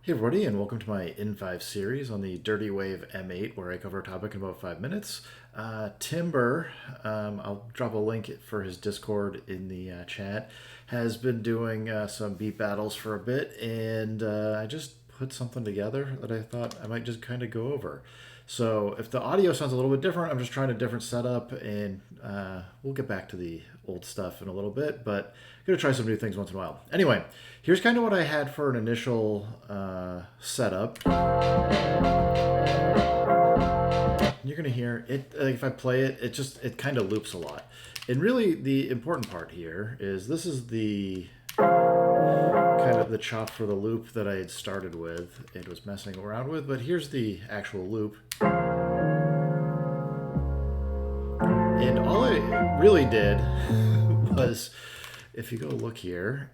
Hey everybody, and welcome to my In5 series on the Dirty Wave M8, where I cover a topic in about 5 minutes. Timber, I'll drop a link for his Discord in the chat, has been doing some beat battles for a bit, and I just put something together that I thought I might just kind of go over. So if the audio sounds a little bit different, I'm just trying a different setup, and we'll get back to the old stuff in a little bit, but I'm going to try some new things once in a while. Anyway, here's kind of what I had for an initial setup. You're going to hear it, like if I play it, it kind of loops a lot. And really the important part here is this is the kind of the chop for the loop that I had started with. It was messing around with, but here's the actual loop. And all I really did was, if you go look here,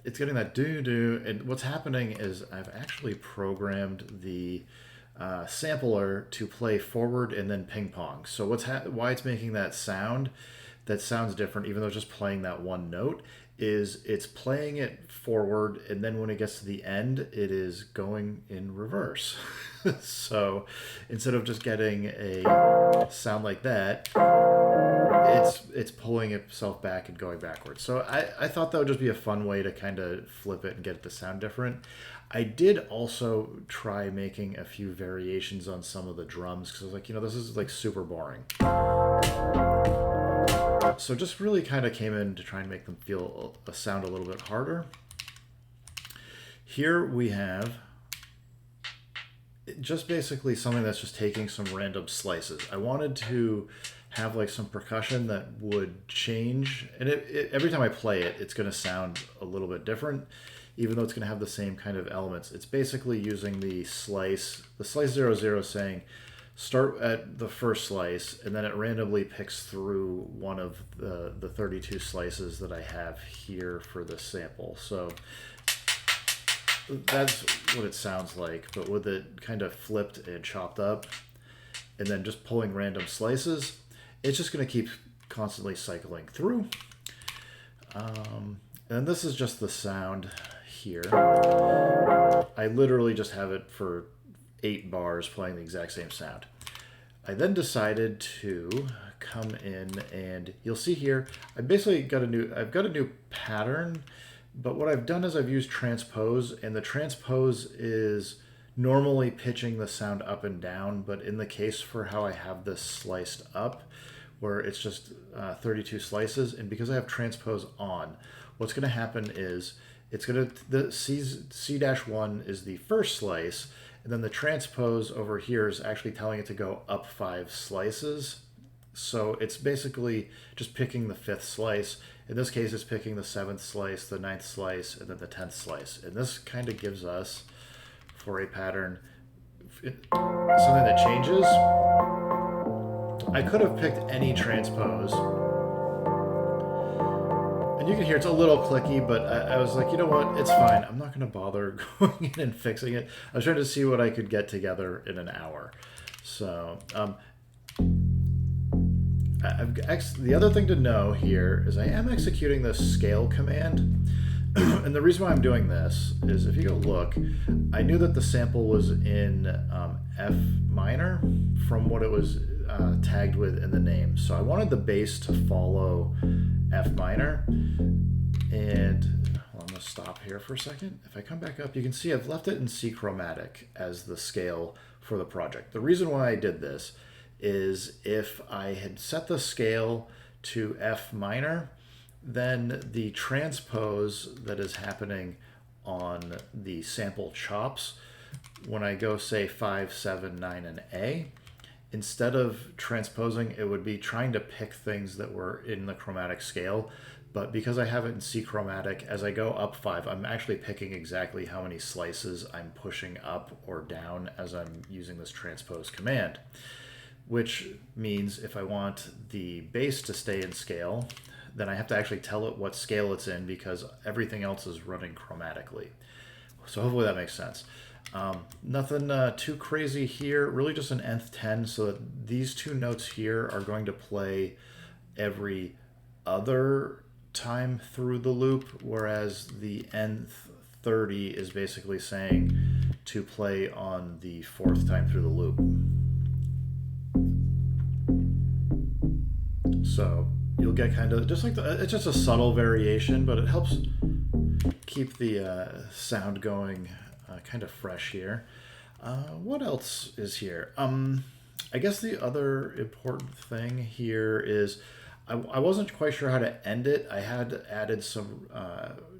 it's getting that doo-doo, and what's happening is I've actually programmed the sampler to play forward and then ping pong. So why it's making that sound that sounds different, even though it's just playing that one note, is it's playing it forward, and then when it gets to the end, it is going in reverse. So instead of just getting a sound like that, it's pulling itself back and going backwards. So I thought that would just be a fun way to kind of flip it and get it to sound different. I did also try making a few variations on some of the drums because I was like, this is like super boring. So just really kind of came in to try and make them feel a sound a little bit harder. Here we have just basically something that's just taking some random slices. I wanted to have like some percussion that would change, and every time I play it, it's going to sound a little bit different, even though it's going to have the same kind of elements. It's basically using the slice 00, saying start at the first slice, and then it randomly picks through one of the 32 slices that I have here for this sample. So that's what it sounds like, but with it kind of flipped and chopped up, and then just pulling random slices, it's just going to keep constantly cycling through. And this is just the sound here. I literally just have it for 8 bars playing the exact same sound. I then decided to come in, and you'll see here, I've got a new pattern, but what I've done is I've used transpose, and the transpose is normally pitching the sound up and down, but in the case for how I have this sliced up, where it's just 32 slices, and because I have transpose on, what's going to happen is the C-1 is the first slice, and then the transpose over here is actually telling it to go up 5 slices. So it's basically just picking the 5th slice. In this case, it's picking the 7th slice, the 9th slice, and then the 10th slice. And this kind of gives us, for a pattern, something that changes. I could have picked any transpose. And you can hear it's a little clicky, but I was like, you know what? It's fine. I'm not going to bother going in and fixing it. I was trying to see what I could get together in an hour. So, the other thing to know here is I am executing this scale command. And the reason why I'm doing this is if you go look, I knew that the sample was in F minor from what it was tagged with in the name. So I wanted the bass to follow F minor. And I'm going to stop here for a second. If I come back up, you can see I've left it in C chromatic as the scale for the project. The reason why I did this is if I had set the scale to F minor, then the transpose that is happening on the sample chops, when I go say 5, 7, 9, and A, instead of transposing, it would be trying to pick things that were in the chromatic scale. But because I have it in C chromatic, as I go up 5, I'm actually picking exactly how many slices I'm pushing up or down as I'm using this transpose command. Which means if I want the bass to stay in scale, then I have to actually tell it what scale it's in because everything else is running chromatically. So hopefully that makes sense. Nothing too crazy here, really just an nth 10, so that these 2 notes here are going to play every other time through the loop, whereas the nth 30 is basically saying to play on the 4th time through the loop. So you'll get kind of just like it's just a subtle variation, but it helps keep the sound going kind of fresh here. What else is here? I guess the other important thing here is I wasn't quite sure how to end it. I had added some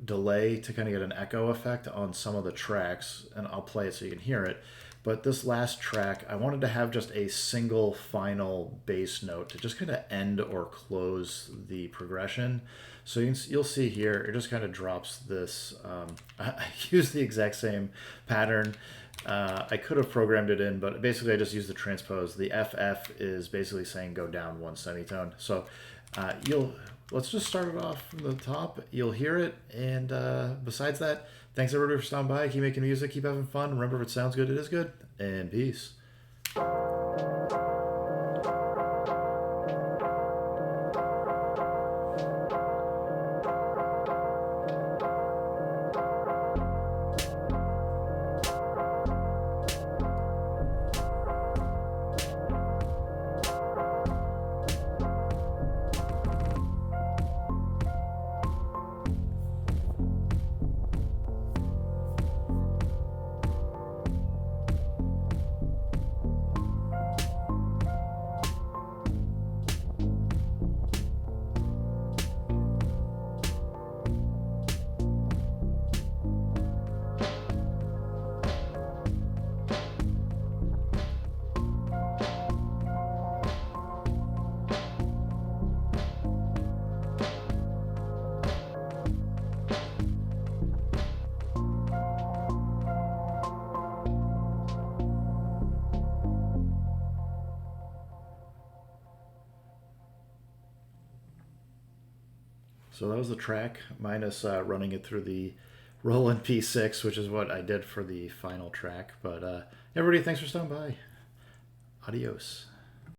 delay to kind of get an echo effect on some of the tracks, and I'll play it so you can hear it. But this last track, I wanted to have just a single final bass note to just kind of end or close the progression. So you'll see here, it just kind of drops this. I use the exact same pattern. I could have programmed it in, but basically I just use the transpose. The FF is basically saying go down 1 semitone. So let's just start it off from the top. You'll hear it, and besides that, thanks everybody for stopping by. Keep making music, keep having fun. Remember, if it sounds good, it is good, and peace. So that was the track, minus running it through the Roland P6, which is what I did for the final track. But everybody, thanks for stopping by. Adios.